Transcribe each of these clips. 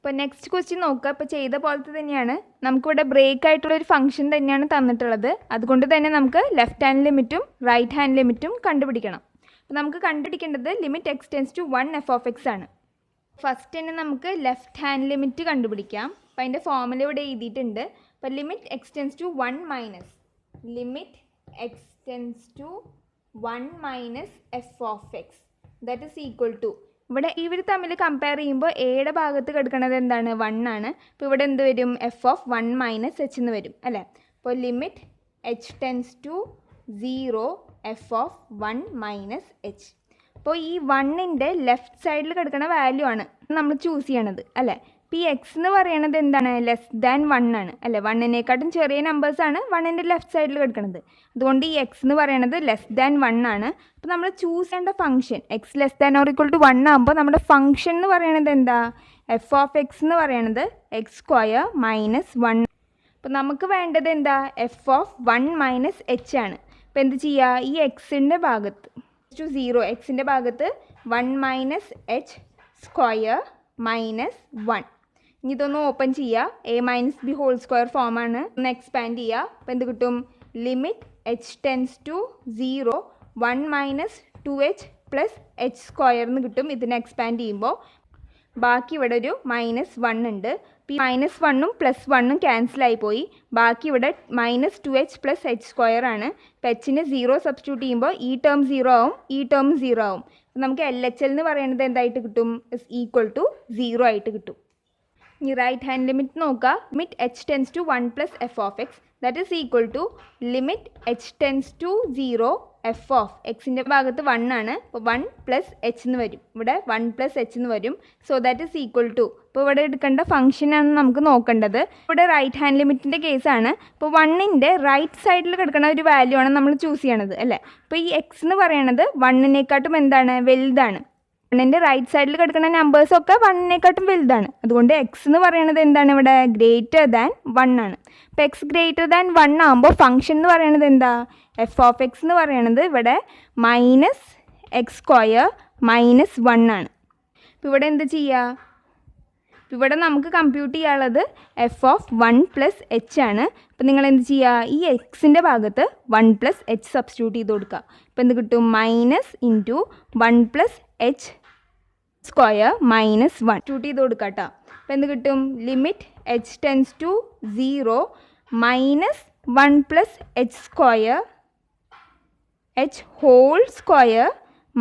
ഇപ്പോൾ next question നോക്കുക. ഇപ്പോൾ ചെയ്ത പോലത്തെ തന്നെയാണ്. നമുക്കിവിടെ ബ്രേക്ക് ആയിട്ടുള്ളൊരു ഫംഗ്ഷൻ തന്നെയാണ് തന്നിട്ടുള്ളത്. അതുകൊണ്ട് തന്നെ നമുക്ക് ലെഫ്റ്റ് ഹാൻഡ് ലിമിറ്റും റൈറ്റ് ഹാൻഡ് ലിമിറ്റും കണ്ടുപിടിക്കണം. അപ്പോൾ നമുക്ക് കണ്ടുപിടിക്കേണ്ടത് limit x tends to 1 f of x ആണ്. ഫസ്റ്റ് തന്നെ നമുക്ക് ലെഫ്റ്റ് ഹാൻഡ് ലിമിറ്റ് കണ്ടുപിടിക്കാം. അപ്പോൾ അതിൻ്റെ ഫോർമുല ഇവിടെ എഴുതിയിട്ടുണ്ട്. അപ്പോൾ limit x tends to 1 minus limit x tends to 1 minus f of x that is equal to, ഇവിടെ ഇവർ തമ്മിൽ കമ്പയർ ചെയ്യുമ്പോൾ എയുടെ ഭാഗത്ത് കിടക്കുന്നത് എന്താണ് 1 ആണ്. അപ്പോൾ ഇവിടെ എന്ത് വരും, എഫ് ഓഫ് 1 മൈനസ് എച്ച് എന്ന് വരും അല്ലേ. അപ്പോൾ limit h tends to 0 f of 1 minus h. അപ്പോൾ ഈ 1ൻ്റെ ലെഫ്റ്റ് സൈഡിൽ കിടക്കുന്ന വാല്യൂ ആണ് നമ്മൾ ചൂസ് ചെയ്യണത് അല്ലേ. ഇപ്പോൾ ഈ എക്സ് എന്ന് പറയുന്നത് എന്താണ്, ലെസ് ദാൻ 1 ആണ് അല്ലേ. 1നെക്കാട്ടും ചെറിയ നമ്പേഴ്സാണ് 1ൻ്റെ ലെഫ്റ്റ് സൈഡിൽ കിടക്കുന്നത്. അതുകൊണ്ട് ഈ എക്സ് എന്ന് പറയുന്നത് ലെസ് ദാൻ 1 ആണ്. അപ്പോൾ നമ്മൾ ചൂസ് ചെയ്യേണ്ട function x less than or equal to 1 ആകുമ്പോൾ നമ്മുടെ ഫംഗ്ഷൻ എന്ന് പറയുന്നത് എന്താ, എഫ് ഓഫ് എക്സ് എന്ന് പറയുന്നത് എക്സ് സ്ക്വയർ മൈനസ് 1. അപ്പോൾ നമുക്ക് വേണ്ടത് എന്താ, എഫ് ഓഫ് 1 മൈനസ് എച്ച് ആണ്. അപ്പോൾ എന്ത് ചെയ്യുക, ഈ എക്സിൻ്റെ ഭാഗത്ത് ടു 0 എക്സിൻ്റെ ഭാഗത്ത് 1 മൈനസ് എച്ച് സ്ക്വയർ മൈനസ് 1. ഇനി ഇതൊന്ന് ഓപ്പൺ ചെയ്യുക. A minus B whole square ഫോമാണ്. ഒന്ന് എക്സ്പാൻഡ് ചെയ്യുക. അപ്പോൾ എന്ത് കിട്ടും, limit h tends to 0 1 minus 2h plus h square എന്ന് കിട്ടും. ഇതിനെ എക്സ്പാൻഡ് ചെയ്യുമ്പോൾ ബാക്കി ഇവിടെ ഒരു -1 ഉണ്ട്. ഈ -1ഉം +1ഉം ക്യാൻസലായി പോയി. ബാക്കി ഇവിടെ -2h പ്ലസ് എച്ച് സ്ക്വയർ ആണ്. അപ്പോൾ എച്ചിന് 0 സബ്സ്റ്റിറ്റ്യൂട്ട് ചെയ്യുമ്പോൾ ഈ ടേം 0 ആവും, ഈ ടേം 0 ആവും. അപ്പോൾ നമുക്ക് LHL എന്ന് പറയുന്നത് എന്തായിട്ട് കിട്ടും, ഇസ് ഈക്വൽ ടു 0 ആയിട്ട് കിട്ടും. ഇനി റൈറ്റ് ഹാൻഡ് ലിമിറ്റ് നോക്കുക. Limit h tends to 1 plus f of x that is equal to limit h tends to 0 f of എക്സിൻ്റെ ഭാഗത്ത് 1 ആണ്. അപ്പോൾ 1 പ്ലസ് എച്ച് എന്ന് വരും. ഇവിടെ 1 പ്ലസ് എച്ച് എന്ന് വരും. So that is equal to, ഇപ്പോൾ ഇവിടെ എടുക്കേണ്ട ഫംഗ്ഷനാണ് നമുക്ക് നോക്കേണ്ടത്. ഇവിടെ റൈറ്റ് ഹാൻഡ് ലിമിറ്റിൻ്റെ കേസാണ്. അപ്പോൾ 1ൻ്റെ റൈറ്റ് സൈഡിൽ കിടക്കുന്ന ഒരു വാല്യൂ ആണ് നമ്മൾ ചൂസ് ചെയ്യണത് അല്ലേ. അപ്പോൾ ഈ എക്സ് എന്ന് പറയുന്നത് 1നെക്കാട്ടും എന്താണ്, വലുതാണ്. 1ൻ്റെ റൈറ്റ് സൈഡിൽ കിടക്കുന്ന നമ്പേഴ്സൊക്കെ 1നെക്കാട്ടും വലുതാണ്. അതുകൊണ്ട് എക്സ് എന്ന് പറയുന്നത് എന്താണ്, ഇവിടെ ഗ്രേറ്റർ ദാൻ 1 ആണ്. അപ്പോൾ എക്സ് ഗ്രേറ്റർ ദാൻ 1 ആകുമ്പോൾ ഫംഗ്ഷൻ എന്ന് പറയുന്നത് എന്താ, എഫ് ഓഫ് എക്സ് എന്ന് പറയുന്നത് ഇവിടെ മൈനസ് എക്സ് സ്ക്വയർ മൈനസ് 1 ആണ്. അപ്പോൾ ഇവിടെ എന്ത് ചെയ്യുക, ഇവിടെ നമുക്ക് കമ്പ്യൂട്ട് ചെയ്യാനുള്ളത് എഫ് ഓഫ് 1 പ്ലസ് എച്ച് ആണ്. അപ്പോൾ നിങ്ങൾ എന്ത് ചെയ്യുക, ഈ എക്സിൻ്റെ ഭാഗത്ത് 1 പ്ലസ് എച്ച് സബ്സ്റ്റിറ്റ്യൂട്ട് ചെയ്ത് കൊടുക്കുക. അപ്പോൾ എന്ത് കിട്ടും, minus into 1 plus h square minus 1 substitute ചെയ്ത് കൊടുക്കുക കേട്ടോ. അപ്പോൾ എന്ത് കിട്ടും, limit h tends to 0 minus 1 plus h square h whole square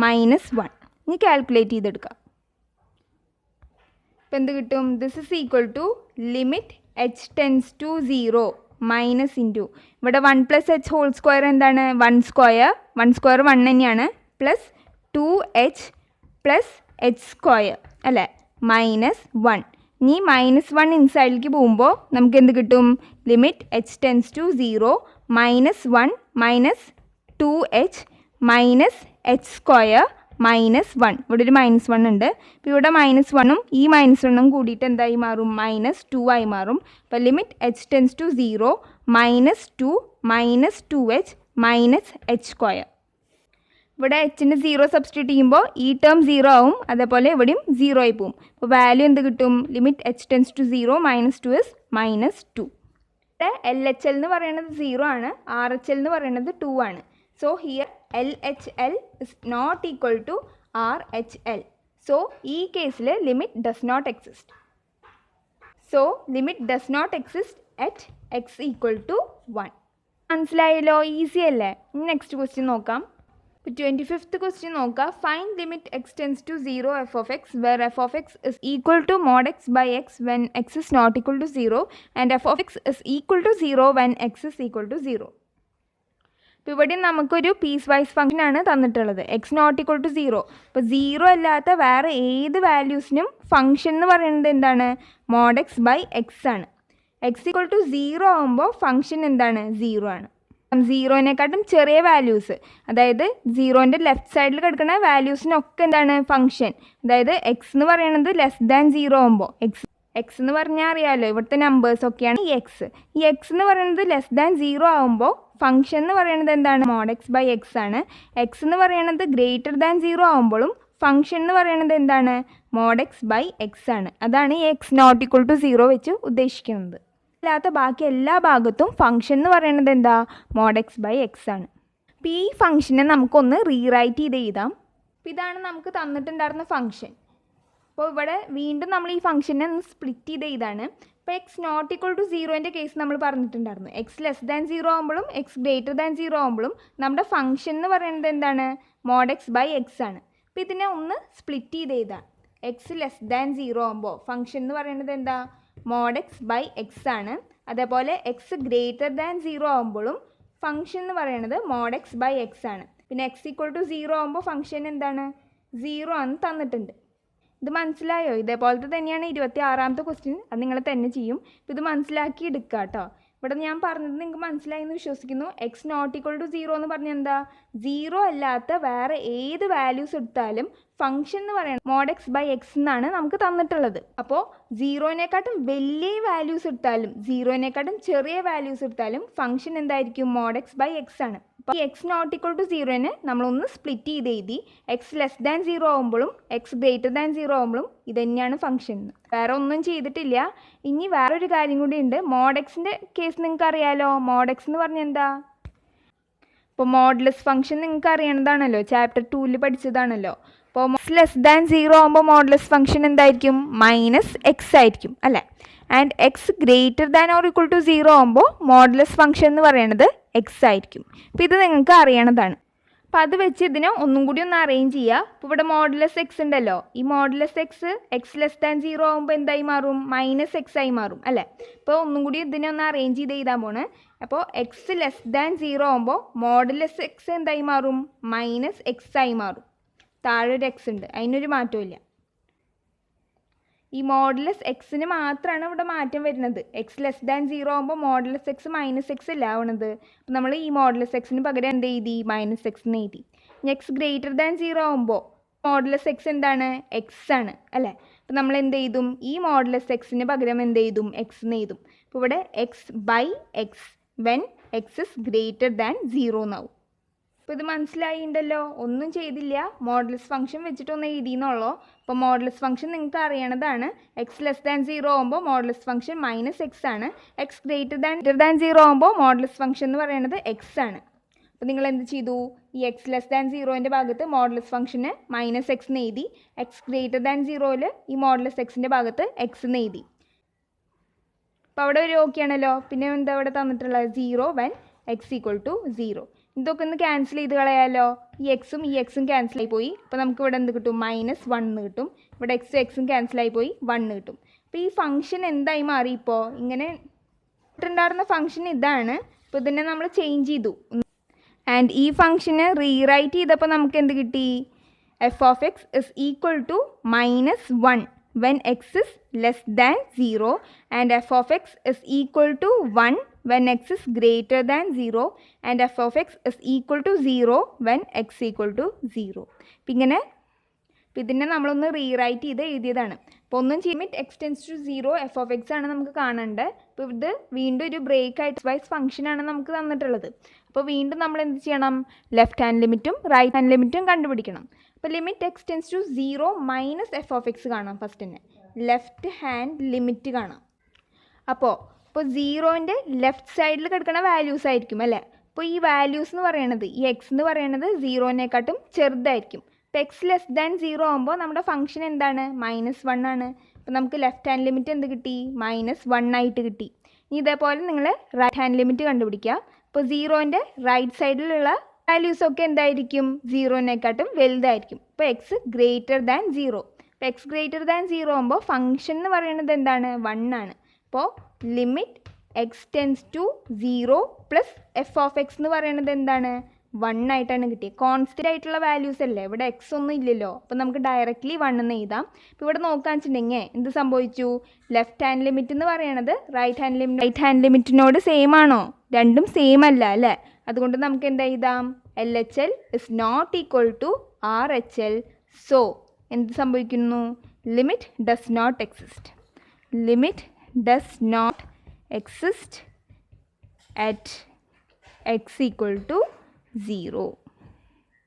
minus 1. ഇനി കാൽക്കുലേറ്റ് ചെയ്തെടുക്കുക. അപ്പോൾ എന്ത് കിട്ടും, this is equal to limit h tends to 0 minus into ഇവിടെ 1 പ്ലസ് എച്ച് ഹോൾ സ്ക്വയർ എന്താണ്, 1 സ്ക്വയർ 1 തന്നെയാണ്, plus 2h plus h square അല്ലേ minus 1. ഇനി -1 ഇൻസൈഡിലേക്ക് പോകുമ്പോൾ നമുക്ക് എന്ത് കിട്ടും, limit h tends to 0 minus 1 minus 2h minus h square minus 1. ഇവിടെ ഒരു -1 ഉണ്ട്. അപ്പോൾ ഇവിടെ -1ഉം ഈ -1ഉം കൂടിയിട്ട് എന്തായി മാറും, -2 ആയി മാറും. അപ്പോൾ limit h tends to 0 -2 minus 2h minus h square. ഇവിടെ എച്ചിന് 0 സബ്സ്റ്റിറ്റ്യൂട്ട് ചെയ്യുമ്പോൾ ഈ ടേം 0 ആവും, അതേപോലെ ഇവിടെയും 0 ആയി പോവും. അപ്പോൾ വാല്യൂ എന്ത് കിട്ടും, limit h tends to 0 -2 is -2. ഇവിടെ LHL എന്ന് പറയുന്നത് 0 ആണ്, RHL എന്ന് പറയുന്നത് 2 ആണ്. So here LHL is not equal to RHL. So ഈ കേസിൽ limit does not exist. So limit does not exist at x equal to 1. മനസ്സിലായല്ലോ, ഈസി അല്ലേ. ഇനി നെക്സ്റ്റ് ക്വസ്റ്റ്യൻ നോക്കാം. ഇപ്പോൾ 25th ക്വസ്റ്റ്യൻ നോക്കുക. Find limit x tends to 0 f of x where f of x is equal to mod x by x when x is not equal to 0 and f of x is equal to 0 when x is equal to 0. ഇപ്പോൾ ഇവിടെ നമുക്കൊരു piece vice ഫംഗ്ഷനാണ് തന്നിട്ടുള്ളത്, X not equal to 0. അപ്പോൾ 0 അല്ലാത്ത വേറെ ഏത് വാല്യൂസിനും function എന്ന് പറയുന്നത് എന്താണ്, മോഡ് എക്സ് ബൈ എക്സ് ആണ്. എക്സ് ഈക്വൽ ടു 0 ആകുമ്പോൾ ഫംഗ്ഷൻ എന്താണ്, 0 ആണ്. 0നെക്കാട്ടും ചെറിയ വാല്യൂസ്, അതായത് 0ൻ്റെ ലെഫ്റ്റ് സൈഡിൽ കിടക്കുന്ന വാല്യൂസിനൊക്കെ എന്താണ് ഫംഗ്ഷൻ. അതായത് എക്സ് എന്ന് പറയുന്നത് ലെസ് ദാൻ 0 ആകുമ്പോൾ എക്സ് എന്ന് പറഞ്ഞാൽ അറിയാമല്ലോ, ഇവിടുത്തെ നമ്പേഴ്സൊക്കെയാണ് ഈ എക്സ്. ഈ എക്സ് എന്ന് പറയുന്നത് ലെസ് ദാൻ 0 ആകുമ്പോൾ ഫംഗ്ഷൻ എന്ന് പറയുന്നത് എന്താണ്, മോഡ് എക്സ് ബൈ എക്സ് ആണ്. എക്സ് എന്ന് പറയുന്നത് ഗ്രേറ്റർ ദാൻ 0 ആകുമ്പോഴും ഫംഗ്ഷൻ എന്ന് പറയുന്നത് എന്താണ്, മോഡ് എക്സ് ബൈ എക്സ് ആണ്. അതാണ് ഈ എക്സ് നോട്ട് ഈക്വൽ ടു 0 വെച്ച് ഉദ്ദേശിക്കുന്നത്. അല്ലാത്ത ബാക്കി എല്ലാ ഭാഗത്തും ഫംഗ്ഷൻ എന്ന് പറയുന്നത് എന്താ, മോഡ് എക്സ് ബൈ എക്സ് ആണ്. അപ്പോൾ ഈ ഫംഗ്ഷനെ നമുക്കൊന്ന് റീറൈറ്റ് ചെയ്ത് എഴുതാം. അപ്പോൾ ഇതാണ് നമുക്ക് തന്നിട്ടുണ്ടായിരുന്ന ഫംഗ്ഷൻ. അപ്പോൾ ഇവിടെ വീണ്ടും നമ്മൾ ഈ ഫംഗ്ഷനെ ഒന്ന് സ്പ്ലിറ്റ് ചെയ്ത് എഴുതാണ്. ഇപ്പോൾ എക്സ് നോട്ട് ഈക്വൽ ടു 0ൻ്റെ കേസ് നമ്മൾ പറഞ്ഞിട്ടുണ്ടായിരുന്നു. എക്സ് ലെസ് ദാൻ 0 ആകുമ്പോഴും എക്സ് ഗ്രേറ്റർ ദാൻ 0 ആകുമ്പോഴും നമ്മുടെ ഫംഗ്ഷൻ എന്ന് പറയുന്നത് എന്താണ്, മോഡ് എക്സ് ബൈ എക്സ് ആണ്. അപ്പോൾ ഇതിനെ ഒന്ന് സ്പ്ലിറ്റ് ചെയ്ത് എഴുതാം. എക്സ് ലെസ് ദാൻ 0 ആകുമ്പോൾ ഫംഗ്ഷൻ എന്ന് പറയുന്നത് എന്താ, മോഡ് എക്സ് ബൈ എക്സ് ആണ്. അതേപോലെ എക്സ് ഗ്രേറ്റർ ദാൻ 0 ആകുമ്പോഴും ഫംഗ്ഷൻ എന്ന് പറയുന്നത് മോഡ് എക്സ് ബൈ എക്സ് ആണ്. പിന്നെ എക്സ് ഈക്വൽ ടു 0 ആകുമ്പോൾ ഫംഗ്ഷൻ എന്താണ്, 0 ആണ് തന്നിട്ടുണ്ട്. ഇത് മനസ്സിലായോ? ഇതേപോലത്തെ തന്നെയാണ് 26ാമത്തെ ക്വസ്റ്റ്യൻ. അത് നിങ്ങൾ തന്നെ ചെയ്യും. ഇത് മനസ്സിലാക്കി എടുക്കുക കേട്ടോ. ഇവിടെ ഞാൻ പറഞ്ഞത് നിങ്ങൾക്ക് മനസ്സിലായി എന്ന് വിശ്വസിക്കുന്നു. എക്സ് നോട്ട് ഈക്വൽ ടു 0 എന്ന് പറഞ്ഞാൽ എന്താ, 0 അല്ലാത്ത വേറെ ഏത് വാല്യൂസ് എടുത്താലും ഫംഗ്ഷൻ എന്ന് പറയുന്നത് മോഡ് എക്സ് ബൈ എക്സ് എന്നാണ് നമുക്ക് തന്നിട്ടുള്ളത്. അപ്പോൾ 0നേക്കാട്ടും വലിയ വാല്യൂസ് എടുത്താലും 0നേക്കാട്ടും ചെറിയ വാല്യൂസ് എടുത്താലും ഫംഗ്ഷൻ എന്തായിരിക്കും, മോഡ് എക്സ് ബൈ എക്സ് ആണ്. അപ്പോൾ ഈ എക്സ് നോട്ട് ഈക്വൽ ടു 0നെ നമ്മളൊന്ന് സ്പ്ലിറ്റ് ചെയ്ത് എഴുതി. എക്സ് ലെസ് ദാൻ 0 ആകുമ്പോഴും എക്സ് ഗ്രേറ്റർ ദാൻ 0 ആകുമ്പോഴും ഇത് തന്നെയാണ് ഫംഗ്ഷൻ. വേറെ ഒന്നും ചെയ്തിട്ടില്ല. ഇനി വേറൊരു കാര്യം കൂടി ഉണ്ട്. മോഡ് എക്സിൻ്റെ കേസ് നിങ്ങൾക്ക് അറിയാലോ. മോഡ് എക്സ് എന്ന് പറഞ്ഞാൽ എന്താ, ഇപ്പോൾ മോഡ്ലെസ് ഫംഗ്ഷൻ നിങ്ങൾക്ക് അറിയണതാണല്ലോ, ചാപ്റ്റർ 2ൽ പഠിച്ചതാണല്ലോ. അപ്പോൾ എക്സ് ലെസ് ദാൻ 0 ആകുമ്പോൾ മോഡ്ലെസ് ഫംഗ്ഷൻ എന്തായിരിക്കും, മൈനസ് എക്സ് ആയിരിക്കും അല്ലേ. And x greater than or equal to 0 ആകുമ്പോൾ മോഡ്ലെസ് ഫംഗ്ഷൻ എന്ന് പറയുന്നത് എക്സ് ആയിരിക്കും. അപ്പോൾ ഇത് നിങ്ങൾക്ക് അറിയണതാണ്. അപ്പോൾ അത് വെച്ച് ഇതിനെ ഒന്നും കൂടി ഒന്ന് അറേഞ്ച് ചെയ്യുക. അപ്പോൾ ഇവിടെ മോഡുലസ് എക്സ് ഉണ്ടല്ലോ. ഈ modulus X X less than 0 ആകുമ്പോൾ എന്തായി മാറും, മൈനസ് എക്സ് ആയി മാറും അല്ലേ. അപ്പോൾ ഒന്നും കൂടി ഇതിനെ ഒന്ന് അറേഞ്ച് ചെയ്ത് എഴുതാൻ പോണ്. അപ്പോൾ എക്സ് ലെസ് ദാൻ 0 ആകുമ്പോൾ മോഡുലസ് എക്സ് എന്തായി മാറും, മൈനസ് എക്സ് ആയി മാറും. താഴെ ഒരു എക്സ് ഉണ്ട്, അതിനൊരു മാറ്റവും ഇല്ല. ഈ മോഡുലസ് എക്സിന് മാത്രമാണ് ഇവിടെ മാറ്റം വരുന്നത്. എക്സ് ലെസ് ദാൻ 0 ആകുമ്പോൾ മോഡുലസ് എക്സ് മൈനസ് എക്സ് അല്ല ആവണത്. അപ്പോൾ നമ്മൾ ഈ മോഡുലസ് എക്സിന് പകരം എന്ത് എഴുതി, മൈനസ് എക്സ് എന്ന് എഴുതി. എക്സ് ഗ്രേറ്റർ ദാൻ 0 ആകുമ്പോൾ മോഡുലസ് എക്സ് എന്താണ്, എക്സ് ആണ് അല്ലേ. അപ്പോൾ നമ്മൾ എന്ത് ചെയ്തും, ഈ മോഡുലസ് എക്സിന് പകരം എന്ത് ചെയ്തും, എക്സ് എന്ന് എഴുതും. അപ്പോൾ ഇവിടെ x by x when x is greater than 0 എന്നാവും. അപ്പോൾ ഇത് മനസ്സിലായിണ്ടല്ലോ, ഒന്നും ചെയ്തില്ല, മോഡുലസ് ഫംഗ്ഷൻ വെച്ചിട്ടൊന്ന് എഴുതിയെന്നുള്ളൂ. അപ്പോൾ മോഡുലസ് ഫംഗ്ഷൻ നിങ്ങൾക്ക് അറിയണതാണ്. എക്സ് ലെസ് ദാൻ 0 ആകുമ്പോൾ മോഡുലസ് ഫംഗ്ഷൻ മൈനസ് എക്സ് ആണ്. എക്സ് ഗ്രേറ്റർ ദാൻ 0 ആകുമ്പോൾ മോഡുലസ് ഫംഗ്ഷൻ എന്ന് പറയുന്നത് എക്സ് ആണ്. അപ്പോൾ നിങ്ങൾ എന്ത് ചെയ്തു, ഈ എക്സ് ലെസ് ദാൻ 0ൻ്റെ ഭാഗത്ത് മോഡുലസ് ഫംഗ്ഷന് മൈനസ് എക്സ് എന്ന് എഴുതി. എക്സ് ഗ്രേറ്റർ ദാൻ 0ൽ ഈ മോഡുലസ് എക്സിൻ്റെ ഭാഗത്ത് എക്സ് എന്ന് എഴുതി. അപ്പോൾ അവിടെ ഒരു ഓക്കെ ആണല്ലോ. പിന്നെ എന്താ ഇവിടെ തന്നിട്ടുള്ളത്, 0 വെൻ എക്സ് ഈക്വൽ ടു 0. ഇതൊക്കെ ഒന്ന് ക്യാൻസൽ ചെയ്ത് കളയാമല്ലോ. ഈ എക്സും ക്യാൻസലായി പോയി. അപ്പോൾ നമുക്ക് ഇവിടെ എന്ത് കിട്ടും, -1 എന്ന് കിട്ടും. ഇവിടെ എക്സും ക്യാൻസലായി പോയി 1 കിട്ടും. അപ്പോൾ ഈ ഫംഗ്ഷൻ എന്തായി മാറി, ഇപ്പോൾ ഇങ്ങനെ ഇട്ടുണ്ടായിരുന്ന ഫംഗ്ഷൻ ഇതാണ്. അപ്പോൾ ഇതിനെ നമ്മൾ ചേഞ്ച് ചെയ്തു. ആൻഡ് ഈ ഫംഗ്ഷന് റീറൈറ്റ് ചെയ്തപ്പോൾ നമുക്ക് എന്ത് കിട്ടി, f of x is equal to -1 when x is less than 0 and f of x is equal to 1 when x is greater than 0 and f of x is equal to 0 when x equal to 0. ഇങ്ങനെ ഇതിനെ നമ്മളൊന്ന് rewrite ചെയ്ത് എഴുതിയതാണ്. അപ്പോൾ ഒന്നും ചെയ്യുമ്പോൾ x tends to 0 f of x ആണ് നമുക്ക് കാണേണ്ടത്. അപ്പോൾ ഇത് വീണ്ടും ഒരു ബ്രേക്ക് ആയിട്ട് വൈസ് ഫംഗ്ഷനാണ് നമുക്ക് തന്നിട്ടുള്ളത്. അപ്പോൾ വീണ്ടും നമ്മൾ എന്ത് ചെയ്യണം, ലെഫ്റ്റ് ഹാൻഡ് ലിമിറ്റും റൈറ്റ് ഹാൻഡ് ലിമിറ്റും കണ്ടുപിടിക്കണം. അപ്പോൾ limit x tends to 0 minus f of x കാണാം. ഫസ്റ്റ് തന്നെ ലെഫ്റ്റ് ഹാൻഡ് ലിമിറ്റ് കാണാം. അപ്പോൾ 0ൻ്റെ ലെഫ്റ്റ് സൈഡിൽ കിടക്കുന്ന വാല്യൂസ് ആയിരിക്കും അല്ലേ. അപ്പോൾ ഈ വാല്യൂസ് എന്ന് പറയുന്നത്, ഈ എക്സ് എന്ന് പറയുന്നത് 0നേക്കാട്ടും ചെറുതായിരിക്കും. അപ്പോൾ എക്സ് ലെസ് ദാൻ 0 ആകുമ്പോൾ നമ്മുടെ ഫംഗ്ഷൻ എന്താണ്, -1 ആണ്. അപ്പോൾ നമുക്ക് ലെഫ്റ്റ് ഹാൻഡ് ലിമിറ്റ് എന്ത് കിട്ടി, -1 ആയിട്ട് കിട്ടി. ഇനി ഇതേപോലെ നിങ്ങൾ റൈറ്റ് ഹാൻഡ് ലിമിറ്റ് കണ്ടുപിടിക്കുക. അപ്പോൾ 0ൻ്റെ റൈറ്റ് സൈഡിലുള്ള വാല്യൂസൊക്കെ എന്തായിരിക്കും, 0നേക്കാട്ടും വലുതായിരിക്കും. അപ്പോൾ എക്സ് ഗ്രേറ്റർ ദാൻ 0. അപ്പോൾ എക്സ് ഗ്രേറ്റർ ദാൻ 0 ആകുമ്പോൾ ഫംഗ്ഷൻ എന്ന് പറയുന്നത് എന്താണ്, 1 ആണ്. അപ്പോൾ limit x tends to 0 plus f of x എന്ന് പറയുന്നത് എന്താണ്, 1 ആയിട്ടാണ് കിട്ടിയത്. കോൺസ്റ്റൻ്റ് ആയിട്ടുള്ള വാല്യൂസ് അല്ലേ, ഇവിടെ എക്സ് ഒന്നും ഇല്ലല്ലോ. അപ്പോൾ നമുക്ക് ഡയറക്റ്റ്ലി 1 എന്ന് എഴുതാം. ഇപ്പോൾ ഇവിടെ നോക്കാൻ വെച്ചിട്ടുണ്ടെങ്കിൽ എന്ത് സംഭവിച്ചു, ലെഫ്റ്റ് ഹാൻഡ് ലിമിറ്റ് എന്ന് പറയുന്നത് റൈറ്റ് ഹാൻഡ് ലിമിറ്റിനോട് സെയിം ആണോ, രണ്ടും സെയിം അല്ല അല്ലേ. അതുകൊണ്ട് നമുക്ക് എന്താ എഴുതാം, LHL is not equal to RHL. So എന്ത് സംഭവിക്കുന്നു, limit does not exist. Limit does not exist at x equal to 0.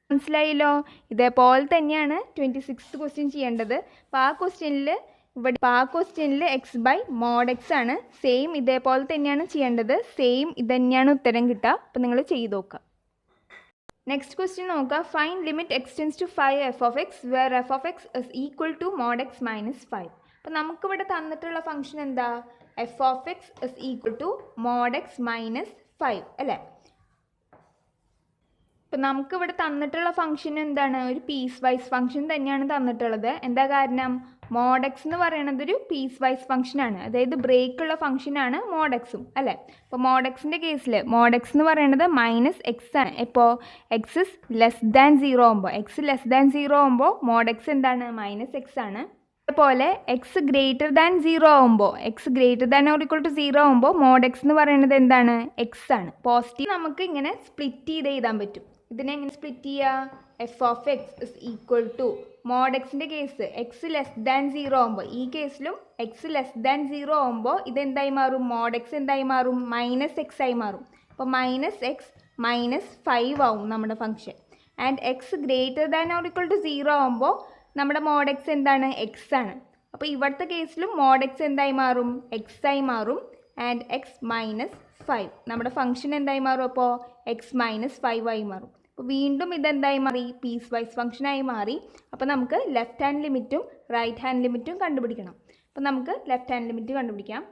മനസ്സിലായല്ലോ. ഇതേപോലെ തന്നെയാണ് 26th ക്വസ്റ്റ്യൻ ചെയ്യേണ്ടത്. അപ്പോൾ ആ ക്വസ്റ്റ്യനിൽ എക്സ് ബൈ മോഡ് എക്സ് ആണ്. സെയിം ഇതേപോലെ തന്നെയാണ് ചെയ്യേണ്ടത്. സെയിം ഇത് തന്നെയാണ് ഉത്തരം കിട്ടുക. അപ്പോൾ നിങ്ങൾ ചെയ്ത് നോക്കുക. നെക്സ്റ്റ് ക്വസ്റ്റ്യൻ നോക്കുക. Find limit x tends to 5 f of x where f of x is equal to mod x minus 5. അപ്പോൾ നമുക്കിവിടെ തന്നിട്ടുള്ള ഫംഗ്ഷൻ എന്താ? F of x is equal to mod x minus 5 അല്ലേ? ഇപ്പം നമുക്കിവിടെ തന്നിട്ടുള്ള ഫംഗ്ഷൻ എന്താണ്? ഒരു പീസ് വൈസ് ഫംഗ്ഷൻ തന്നെയാണ് തന്നിട്ടുള്ളത്. എന്താ കാരണം? മോഡ് എക്സ് എന്ന് പറയുന്നത് ഒരു പീസ് വൈസ് ഫംഗ്ഷനാണ്. അതായത് ബ്രേക്കുള്ള ഫംഗ്ഷനാണ് മോഡ് എക്സും അല്ലേ? അപ്പോൾ മോഡ് എക്സിൻ്റെ കേസിൽ മോഡ് എക്സ് എന്ന് പറയുന്നത് മൈനസ് എക്സ് ആണ്. ഇപ്പോൾ എക്സ് ഇസ് ലെസ് ദാൻ 0 ആകുമ്പോൾ, എക്സ് ലെസ് ദാൻ 0 ആകുമ്പോൾ മോഡ് എക്സ് എന്താണ്? മൈനസ് എക്സ് ആണ്. അതുപോലെ എക്സ് ഗ്രേറ്റർ ദാൻ 0 ആകുമ്പോൾ, x greater than or equal to 0 ആകുമ്പോൾ മോഡ് എക്സ് എന്ന് പറയുന്നത് എന്താണ്? എക്സ് ആണ്. പോസിറ്റീവ് നമുക്ക് ഇങ്ങനെ സ്പ്ലിറ്റ് ചെയ്ത് എഴുതാൻ പറ്റും. ഇതിനെ എങ്ങനെ സ്പ്ലിറ്റ് ചെയ്യുക? F of x is equal to mod എക്സിൻ്റെ കേസ് എക്സ് ലെസ് ദാൻ 0 ആകുമ്പോൾ, ഈ കേസിലും എക്സ് ലെസ് ദാൻ 0 ആകുമ്പോൾ ഇതെന്തായി മാറും? മോഡ് എക്സ് എന്തായി മാറും? മൈനസ് എക്സ് ആയി മാറും. അപ്പോൾ മൈനസ് എക്സ് മൈനസ് 5 ആവും നമ്മുടെ function. And x greater than or equal to 0 ആകുമ്പോൾ നമ്മുടെ മോഡ് എക്സ് എന്താണ്? എക്സ് ആണ്. അപ്പോൾ ഇവിടുത്തെ കേസിലും മോഡ് എക്സ് എന്തായി മാറും? എക്സ് ആയി മാറും. ആൻഡ് എക്സ് മൈനസ് 5 നമ്മുടെ ഫംഗ്ഷൻ എന്തായി മാറും? അപ്പോൾ എക്സ് മൈനസ് 5 ആയി മാറും. അപ്പോൾ വീണ്ടും ഇതെന്തായി മാറി? പീസ് വൈസ് ഫംഗ്ഷനായി മാറി. അപ്പോൾ നമുക്ക് ലെഫ്റ്റ് ഹാൻഡ് ലിമിറ്റും റൈറ്റ് ഹാൻഡ് ലിമിറ്റും കണ്ടുപിടിക്കണം. അപ്പോൾ നമുക്ക് ലെഫ്റ്റ് ഹാൻഡ് ലിമിറ്റ് കണ്ടുപിടിക്കാം.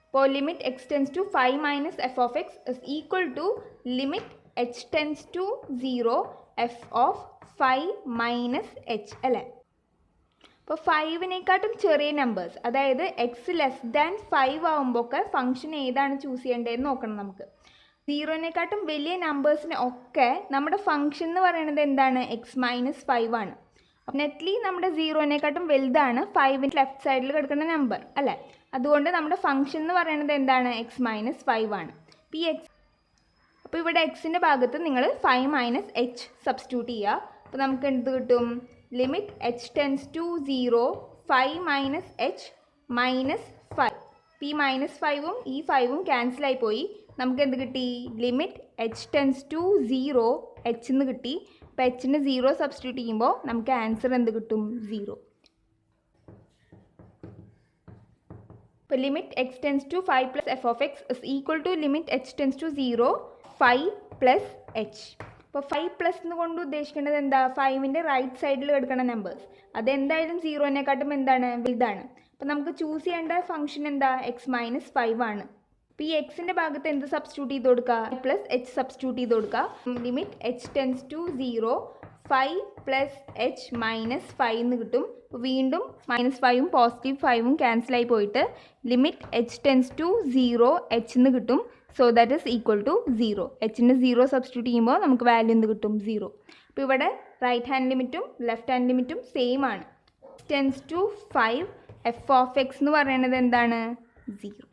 അപ്പോൾ limit x tends to 5 minus f of x is equal to limit h tends to 0 f of 5 minus h അല്ലേ? അപ്പോൾ 5നേക്കാട്ടും ചെറിയ നമ്പേഴ്സ്, അതായത് എക്സ് ലെസ് ദാൻ 5 ആകുമ്പോൾ ഒക്കെ ഫംഗ്ഷൻ ഏതാണ് ചൂസ് ചെയ്യേണ്ടതെന്ന് നോക്കണം നമുക്ക്. 0നേക്കാട്ടും വലിയ നമ്പേഴ്സിനെ ഒക്കെ നമ്മുടെ ഫംഗ്ഷൻ എന്ന് പറയുന്നത് എന്താണ്? എക്സ് മൈനസ് 5 ആണ്. അപ്പം നെറ്റ്ലി നമ്മുടെ 0നേക്കാട്ടും വലുതാണ് 5ൻ്റെ ലെഫ്റ്റ് സൈഡിൽ കിടക്കുന്ന നമ്പർ അല്ലേ? അതുകൊണ്ട് നമ്മുടെ ഫംഗ്ഷൻ എന്ന് പറയുന്നത് എന്താണ്? എക്സ് മൈനസ് 5 ആണ്. അപ്പോൾ ഇവിടെ എക്സിൻ്റെ ഭാഗത്ത് നിങ്ങൾ 5 മൈനസ് എച്ച് സബ്സ്റ്റിറ്റ്യൂട്ട് ചെയ്യുക. അപ്പോൾ നമുക്ക് എന്ത് കിട്ടും? Limit h tends to 0 5 minus h minus 5. ഈ മൈനസ് 5ഉം ഈ 5ഉം ക്യാൻസലായി പോയി. നമുക്ക് എന്ത് കിട്ടി? Limit h tends to 0 h എന്ന് കിട്ടി. അപ്പോൾ എച്ചിന് 0 സബ്സ്റ്റിറ്റ്യൂട്ട് ചെയ്യുമ്പോൾ നമുക്ക് ആൻസർ എന്ത് കിട്ടും? 0. ഇപ്പോൾ limit x tends to 5 plus f of x is equal to limit h tends to 0 5 plus h. അപ്പോൾ 5 പ്ലസ് എന്ന് കൊണ്ട് ഉദ്ദേശിക്കേണ്ടത് എന്താ? 5ൻ്റെ റൈറ്റ് സൈഡിൽ കിടക്കുന്ന നമ്പേഴ്സ് അതെന്തായാലും 0നേക്കാട്ടും എന്താണ്? വലുതാണ്. അപ്പോൾ നമുക്ക് ചൂസ് ചെയ്യേണ്ട ഫംഗ്ഷൻ എന്താ? എക്സ് മൈനസ് 5 ആണ്. അപ്പോൾ ഈ എക്സിൻ്റെ ഭാഗത്ത് എന്ത് സബ്സ്റ്റിറ്റ്യൂട്ട് ചെയ്ത് കൊടുക്കുക? പ്ലസ് എച്ച് സബ്സ്റ്റിറ്റ്യൂട്ട് ചെയ്ത് കൊടുക്കുക. Limit h tends to 0 5 plus h minus 5 എന്ന് കിട്ടും. അപ്പോൾ വീണ്ടും മൈനസ് 5ഉം പോസിറ്റീവ് 5ഉം ക്യാൻസലായി പോയിട്ട് limit h tends to 0 h എന്ന് കിട്ടും. So that is equal to 0. എച്ചിന് 0 സബ്സ്റ്റിറ്റ്യൂട്ട് ചെയ്യുമ്പോൾ നമുക്ക് വാല്യൂ എന്ത് കിട്ടും? 0. അപ്പോൾ ഇവിടെ റൈറ്റ് ഹാൻഡ് ലിമിറ്റും ലെഫ്റ്റ് ഹാൻഡ് ലിമിറ്റും സെയിം ആണ്. Tends to 5 f of x എന്ന് പറയുന്നത് എന്താണ്? 0.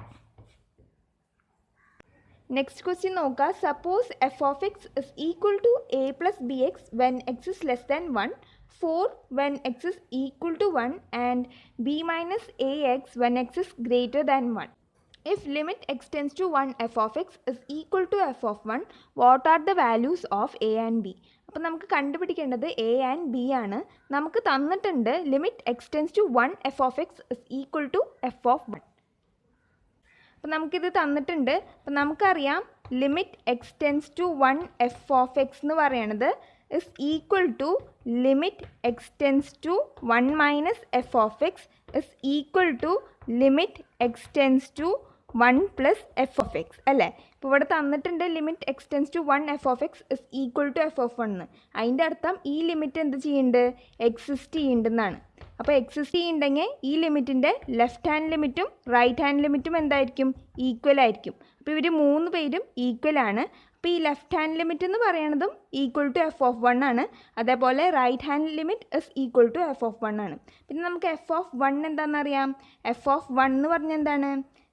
നെക്സ്റ്റ് ക്വസ്റ്റ്യൻ നോക്കുക. Suppose f of x is equal to a plus b x when x is less than 1, 4 when x is equal to 1 and B minus a x when x is greater than 1. If limit x tends to 1 f of x is equal to f of 1, what are the values of a and b? അപ്പോൾ നമുക്ക് കണ്ടുപിടിക്കേണ്ടത് A and B ആണ്. നമുക്ക് തന്നിട്ടുണ്ട് limit x tends to 1 f of x is equal to f of 1. അപ്പോൾ നമുക്കിത് തന്നിട്ടുണ്ട്. അപ്പോൾ നമുക്കറിയാം limit x tends to 1 f of x എന്ന് പറയണത് is equal to limit x tends to 1 minus f of x is equal to limit x tends to 1 plus f of x അല്ലേ? ഇപ്പോൾ ഇവിടെ തന്നിട്ടുണ്ട് limit x tends to 1 f of x is equal to f of 1. അതിൻ്റെ അർത്ഥം ഈ limit എന്ത് ചെയ്യുന്നുണ്ട്? Exist ചെയ്യുന്നുണ്ടെന്നാണ്. അപ്പോൾ എക്സിസ്റ്റ് ചെയ്യുന്നുണ്ടെങ്കിൽ ഈ ലിമിറ്റിൻ്റെ ലെഫ്റ്റ് ഹാൻഡ് ലിമിറ്റും റൈറ്റ് ഹാൻഡ് ലിമിറ്റും എന്തായിരിക്കും? ഈക്വൽ ആയിരിക്കും. അപ്പോൾ ഇവർ 3 പേരും ഈക്വൽ ആണ്. അപ്പോൾ ഈ ലെഫ്റ്റ് ഹാൻഡ് ലിമിറ്റ് എന്ന് പറയുന്നതും ഈക്വൽ ടു എഫ് ഓഫ് 1 ആണ്. അതേപോലെ right hand limit is equal to f of 1 ആണ്. പിന്നെ നമുക്ക് എഫ് ഓഫ് 1 എന്താണെന്നറിയാം. എഫ് ഓഫ് 1 എന്ന് പറഞ്ഞാൽ എന്താണ്?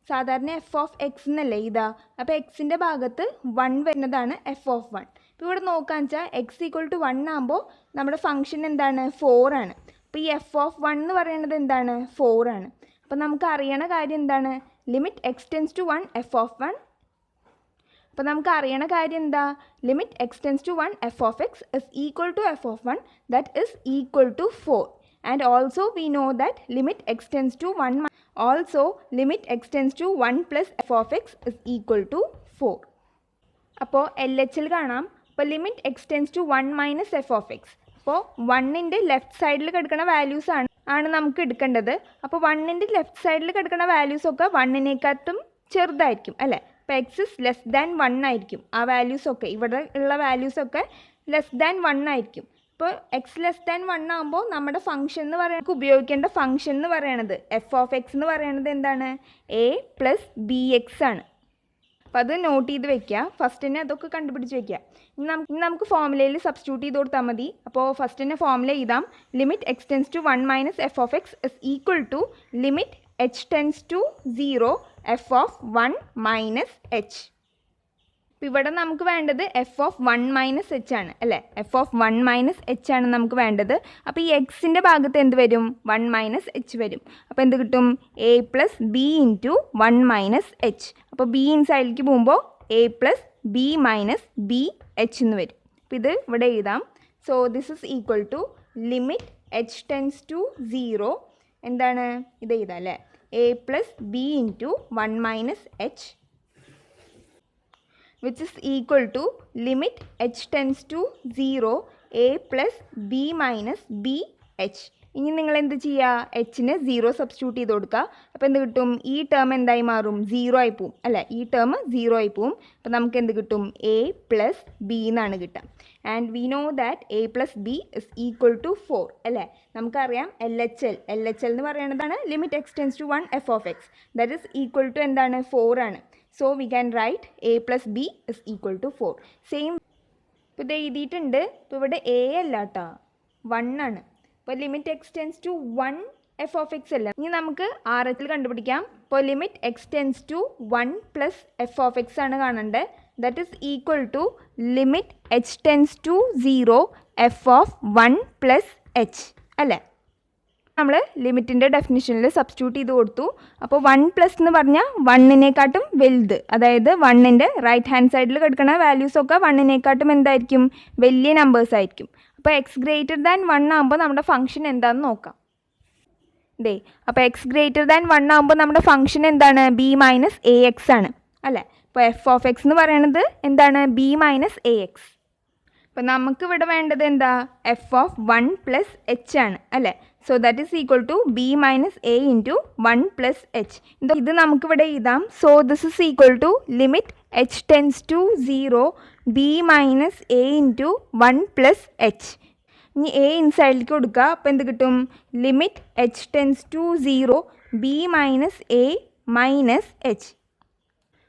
സാധാരണ എഫ് ഓഫ് എക്സ് എന്നല്ലേ ഇതാ. അപ്പോൾ എക്സിൻ്റെ ഭാഗത്ത് 1 വരുന്നതാണ് എഫ് ഓഫ് 1. ഇപ്പോൾ ഇവിടെ നോക്കാന്ന് വെച്ചാൽ എക്സ് ഈക്വൽ ടു 1 ആകുമ്പോൾ നമ്മുടെ ഫംഗ്ഷൻ എന്താണ്? 4 ആണ്. അപ്പോൾ ഈ എഫ് ഓഫ് 1 എന്ന് പറയുന്നത് എന്താണ്? 4 ആണ്. അപ്പോൾ നമുക്ക് അറിയണ കാര്യം എന്താണ്? Limit x tends to 1 f of 1. അപ്പോൾ നമുക്ക് അറിയണ കാര്യം എന്താ? Limit x tends to 1 f of x is equal to f of 1 that is equal to 4. And also we know that limit x tends to 1 also limit x tends to 1 plus f of x is equal to 4. അപ്പോൾ LHL കാണാം. അപ്പോൾ limit x tends to 1 minus f of x. അപ്പോൾ 1ൻ്റെ left സൈഡിൽ കിടക്കുന്ന values ആണ് നമുക്ക് എടുക്കേണ്ടത്. അപ്പോൾ 1ൻ്റെ ലെഫ്റ്റ് സൈഡിൽ കിടക്കുന്ന വാല്യൂസൊക്കെ 1നേക്കാട്ടും ചെറുതായിരിക്കും അല്ലേ? അപ്പോൾ എക്സ് ഇസ് ലെസ് ദാൻ 1 ആയിരിക്കും. ആ വാല്യൂസൊക്കെ ഇവിടെ ഉള്ള വാല്യൂസൊക്കെ ലെസ് ദാൻ 1 ആയിരിക്കും. ഇപ്പോൾ എക്സ് ലെസ് ദാൻ 1 ആകുമ്പോൾ നമ്മുടെ ഫംഗ്ഷൻ എന്ന് പറയുന്നത് ഉപയോഗിക്കേണ്ട ഫംഗ്ഷൻ എന്ന് പറയണത് എഫ് ഓഫ് എക്സ് എന്ന് പറയുന്നത് എന്താണ്? എ പ്ലസ് ബി എക്സ് ആണ്. അപ്പോൾ അത് നോട്ട് ചെയ്ത് വെക്കുക. ഫസ്റ്റ് തന്നെ അതൊക്കെ കണ്ടുപിടിച്ച് വെക്കുക. ഇനി നമുക്ക് ഫോമുലയിൽ സബ്സ്റ്റിറ്റ്യൂട്ട് ചെയ്ത് കൊടുത്താൽ മതി. അപ്പോൾ ഫസ്റ്റ് തന്നെ ഫോമുല എഴുതാം. Limit x tends to 1 minus f of x is equal to limit h tends to 0 f of 1 minus h. അപ്പോൾ ഇവിടെ നമുക്ക് വേണ്ടത് എഫ് ഓഫ് 1 മൈനസ് എച്ച് ആണ് അല്ലേ? എഫ് ഓഫ് 1 മൈനസ് എച്ച് ആണ് നമുക്ക് വേണ്ടത്. അപ്പോൾ ഈ എക്സിൻ്റെ ഭാഗത്ത് എന്ത് വരും? 1 മൈനസ് എച്ച് വരും. അപ്പോൾ എന്ത് കിട്ടും? A plus b into 1 minus h. അപ്പോൾ ബി ഇൻസൈഡിലേക്ക് പോകുമ്പോൾ a plus b minus b h എന്ന് വരും. അപ്പോൾ ഇത് ഇവിടെ എഴുതാം. So this is equal to limit h tends to 0 എന്താണ്? ഇത് എഴുതാം അല്ലേ? A plus b into 1 minus h which is equal to limit h tends to 0 a plus b minus b h. ഇനി നിങ്ങൾ എന്ത് ചെയ്യുക? എച്ചിന് 0 സബ്സ്റ്റിറ്റ്യൂട്ട് ചെയ്ത് കൊടുക്കുക. അപ്പോൾ എന്ത് കിട്ടും? ഈ ടേം എന്തായി മാറും? 0 ആയി പോവും അല്ലേ? ഈ ടേം 0 ആയി പോവും. അപ്പോൾ നമുക്ക് എന്ത് കിട്ടും? എ പ്ലസ് ബി എന്നാണ് കിട്ടുക. And we know that a plus B is equal to 4 അല്ലേ? നമുക്കറിയാം LHL എന്ന് പറയുന്നതാണ് limit x tends to 1 f of x that is equal to എന്താണ്? 4 ആണ്. So we can write a plus b is equal to 4. Same. ഇപ്പോൾ ഇത് എഴുതിയിട്ടുണ്ട്. ഇപ്പോൾ ഇവിടെ എ അല്ല കേട്ടോ, 1 ആണ്. അപ്പോൾ limit x tends to 1 f of x അല്ല. ഇനി നമുക്ക് RHL കണ്ടുപിടിക്കാം. ഇപ്പോൾ limit x tends to 1 plus f of x ആണ് കാണേണ്ടത്. That is equal to limit h tends to 0 f of 1 plus h അല്ലേ? നമ്മൾ ലിമിറ്റിൻ്റെ ഡെഫിനിഷനിൽ സബ്സ്റ്റിറ്റ്യൂട്ട് ചെയ്ത് കൊടുത്തു. അപ്പോൾ 1 പ്ലസ് എന്ന് പറഞ്ഞാൽ 1നേക്കാട്ടും വലുത്, അതായത് 1ൻ്റെ റൈറ്റ് ഹാൻഡ് സൈഡിൽ കിടക്കുന്ന വാല്യൂസൊക്കെ 1നേക്കാട്ടും എന്തായിരിക്കും? വലിയ നമ്പേഴ്സ് ആയിരിക്കും. അപ്പോൾ എക്സ് ഗ്രേറ്റർ ദാൻ 1 ആകുമ്പോൾ നമ്മുടെ ഫംഗ്ഷൻ എന്താണെന്ന് നോക്കാം. ദേ അപ്പോൾ എക്സ് ഗ്രേറ്റർ ദാൻ 1 ആകുമ്പോൾ നമ്മുടെ ഫംഗ്ഷൻ എന്താണ്? ബി മൈനസ് എ എക്സ് ആണ് അല്ലേ? അപ്പോൾ എഫ് ഓഫ് എക്സ് എന്ന് പറയുന്നത് എന്താണ്? B minus a X. അപ്പോൾ നമുക്കിവിടെ വേണ്ടത് എന്താ? എഫ് ഓഫ് 1 പ്ലസ് എച്ച് ആണ് അല്ലേ? So that is equal to b minus a into 1 plus h. ഇത് നമുക്കിവിടെ എഴുതാം. So this is equal to limit h tends to 0 b minus a into 1 plus h. ഇനി എ ഇൻസൈഡിലേക്ക് കൊടുക്കുക. അപ്പോൾ എന്ത് കിട്ടും? Limit h tends to 0 b minus a minus h.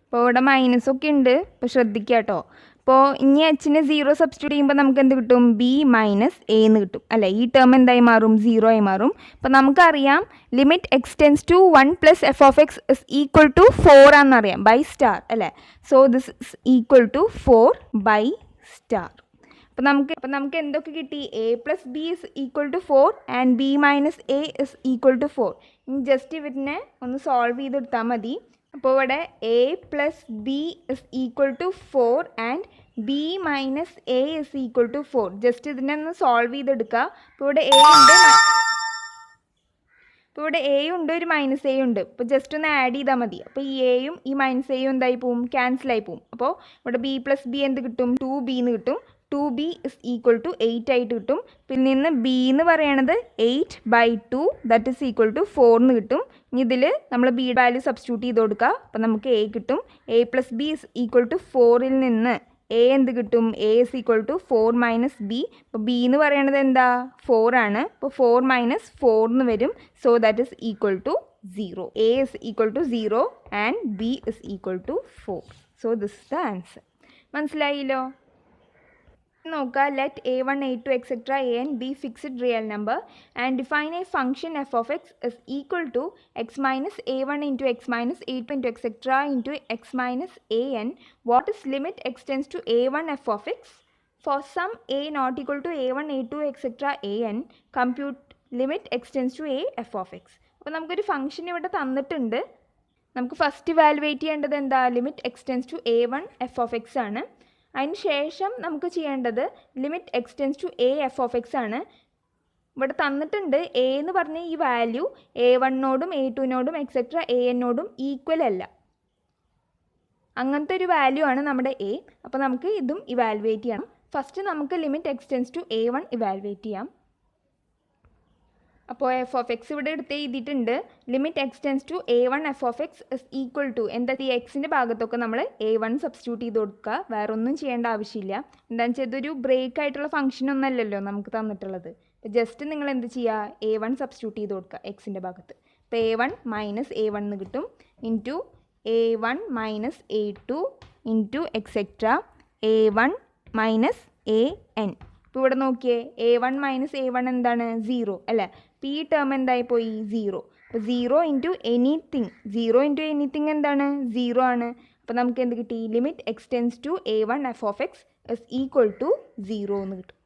അപ്പോൾ ഇവിടെ മൈനസൊക്കെ ഉണ്ട്, അപ്പോൾ ശ്രദ്ധിക്കുക കേട്ടോ. അപ്പോൾ ഇനി എച്ചിന് 0 സബ്സ്റ്റിറ്റ്യൂട്ട് ചെയ്യുമ്പോൾ നമുക്ക് എന്ത് കിട്ടും? ബി മൈനസ് എ എന്ന് കിട്ടും അല്ലേ? ഈ ടേം എന്തായി മാറും? 0 ആയി മാറും. അപ്പോൾ നമുക്കറിയാം limit x tends to 1 plus f of x is equal to 4 ആണെന്നറിയാം ബൈ സ്റ്റാർ അല്ലേ? So this is equal to 4 by star. അപ്പോൾ നമുക്ക് എന്തൊക്കെ കിട്ടി? A plus B is equal to 4 and B minus A is equal to 4. ഇനി just ഇവരിനെ ഒന്ന് solve ചെയ്തെടുത്താൽ മതി. അപ്പോൾ ഇവിടെ a plus B is equal to 4 and B minus A is equal to 4. Just ഇതിനെ ഒന്ന് സോൾവ് ചെയ്തെടുക്കുക. അപ്പോൾ ഇവിടെ എ ഉണ്ട് ഒരു മൈനസ് എ ഉണ്ട്. അപ്പോൾ ജസ്റ്റ് ഒന്ന് ആഡ് ചെയ്താൽ മതി. അപ്പോൾ ഈ എയും ഈ മൈനസ് എയും എന്തായി പോവും? ക്യാൻസലായി പോവും. അപ്പോൾ ഇവിടെ ബി പ്ലസ് ബി എന്ത് കിട്ടും? 2b എന്ന് കിട്ടും. 2b ഇസ് ഈക്വൽ ടു 8 ആയിട്ട് കിട്ടും. പിന്നെ നിന്ന് ബി എന്ന് പറയണത് 8/2 ദാറ്റ് ഇസ് ഈക്വൽ ടു 4 എന്ന് കിട്ടും. ഇനി ഇതിൽ നമ്മൾ ബി വാല്യൂ സബ്സ്റ്റിറ്റ്യൂട്ട് ചെയ്ത് കൊടുക്കുക. അപ്പോൾ നമുക്ക് എ കിട്ടും. A plus B is equal to 4ൽ നിന്ന് എ എന്ത് കിട്ടും? A is equal to 4 minus B. അപ്പോൾ ബി എന്ന് പറയണത് എന്താ? 4 ആണ്. അപ്പോൾ 4 മൈനസ് 4 എന്ന് വരും. So that is equal to 0. A is equal to 0 and B is equal to 4. So this is the answer. മനസ്സിലായില്ലോ? നോക്കുക. Let a1 a2 etc a and b fixed real number and define a function f of x is equal to x minus a1 into x minus a2 into etc into x minus an. What is limit x tends to a1 f of x? For some a not equal to a1 a2 etc an, compute limit x tends to a f of x. അപ്പോൾ നമുക്കൊരു function ഇവിടെ തന്നിട്ടുണ്ട്. നമുക്ക് first evaluate ചെയ്യേണ്ടത് എന്താ, limit x tends to a1 f(x) ആണ്. അതിന് ശേഷം നമുക്ക് ചെയ്യേണ്ടത് limit x tends to a f(x) ആണ്. ഇവിടെ തന്നിട്ടുണ്ട് a എന്ന് പറഞ്ഞ ഈ വാല്യൂ a1നോടും a2നോടും എക്സെട്ര an നോടും ഈക്വൽ അല്ല. അങ്ങനത്തെ ഒരു വാല്യൂ ആണ് നമ്മുടെ a. അപ്പോൾ നമുക്ക് ഇതും ഇവാലുവേറ്റ് ചെയ്യണം. ഫസ്റ്റ് നമുക്ക് limit x tends to a1 evaluate ചെയ്യാം. അപ്പോൾ f(x) ഇവിടെ എടുത്ത് എഴുതിയിട്ടുണ്ട്. Limit x tends to a1 f(x) is equal to എന്താ, ഈ എക്സിൻ്റെ ഭാഗത്തൊക്കെ നമ്മൾ a1 സബ്സ്റ്റിറ്റ്യൂട്ട് ചെയ്ത് കൊടുക്കുക. വേറെ ഒന്നും ചെയ്യേണ്ട ആവശ്യമില്ല. എന്താണെന്ന് വെച്ചാൽ ഇതൊരു ബ്രേക്ക് ആയിട്ടുള്ള ഫംഗ്ഷൻ ഒന്നല്ലല്ലോ നമുക്ക് തന്നിട്ടുള്ളത്. ജസ്റ്റ് നിങ്ങൾ എന്ത് ചെയ്യുക, a1 സബ്സ്റ്റിറ്റ്യൂട്ട് ചെയ്ത് കൊടുക്കുക എക്സിൻ്റെ ഭാഗത്ത്. അപ്പോൾ a1 മൈനസ് a1 എന്ന് കിട്ടും, into a1 minus a2 into etcetera a1 minus an. ഇപ്പോൾ ഇവിടെ നോക്കിയേ, a1 മൈനസ് a1 എന്താണ്, 0 അല്ലേ. അപ്പോൾ ഈ ടേം എന്തായി പോയി, 0. അപ്പോൾ 0 ഇൻറ്റു എനിത്തിങ് എന്താണ്, 0 ആണ്. അപ്പോൾ നമുക്ക് എന്ത് കിട്ടി, limit x tends to a1 f(x) is equal to 0 എന്ന് കിട്ടും.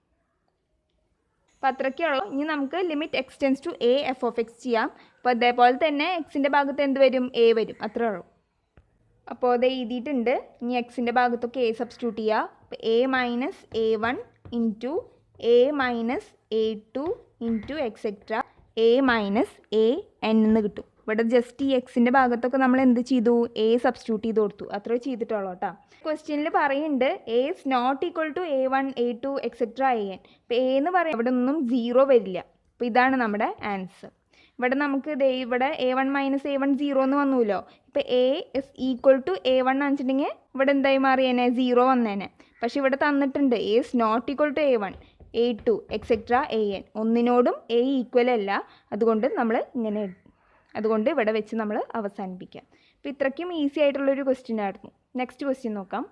അപ്പോൾ അത്രയ്ക്കുള്ളൂ. ഇനി നമുക്ക് limit x tends to a f(x) ചെയ്യാം. അപ്പോൾ അതേപോലെ തന്നെ എക്സിൻ്റെ ഭാഗത്ത് എന്ത് വരും, a വരും, അത്രേ ഉള്ളൂ. അപ്പോൾ അത് എഴുതിയിട്ടുണ്ട്. ഇനി എക്സിൻ്റെ ഭാഗത്തൊക്കെ a സബ്സ്റ്റിറ്റ്യൂട്ട് ചെയ്യുക. അപ്പോൾ a minus a1 into a minus a2 into etcetera a minus an എന്ന് കിട്ടും. ഇവിടെ ജസ്റ്റ് ഈ എക്സിൻ്റെ ഭാഗത്തൊക്കെ നമ്മൾ എന്ത് ചെയ്തു, a സബ്സ്റ്റിറ്റ്യൂട്ട് ചെയ്ത് കൊടുത്തു, അത്രേ ചെയ്തിട്ടുള്ളൂ കേട്ടോ. ക്വസ്റ്റ്യനിൽ പറയുന്നുണ്ട് a is not equal to a1 a2 etcetera an. ഇപ്പോൾ a എന്ന് പറയാം, ഇവിടെ ഒന്നും 0 വരില്ല. അപ്പോൾ ഇതാണ് നമ്മുടെ ആൻസർ. ഇവിടെ നമുക്ക് ഇവിടെ a1 മൈനസ് a1 0 എന്ന് വന്നുല്ലോ. ഇപ്പോൾ a is equal to a1 എന്ന് വെച്ചിട്ടുണ്ടെങ്കിൽ ഇവിടെ എന്തായി മാറിയേനെ, 0 വന്നേനെ. പക്ഷെ ഇവിടെ തന്നിട്ടുണ്ട് a is not equal to a1 a2 etcetera an. ഒന്നിനോടും a ഈക്വൽ അല്ല. അതുകൊണ്ട് ഇവിടെ വെച്ച് നമ്മൾ അവസാനിപ്പിക്കാം. അപ്പോൾ ഇത്രയ്ക്കും ഈസി ആയിട്ടുള്ളൊരു ക്വസ്റ്റ്യൻ ആയിരുന്നു. നെക്സ്റ്റ് ക്വസ്റ്റ്യൻ നോക്കാം.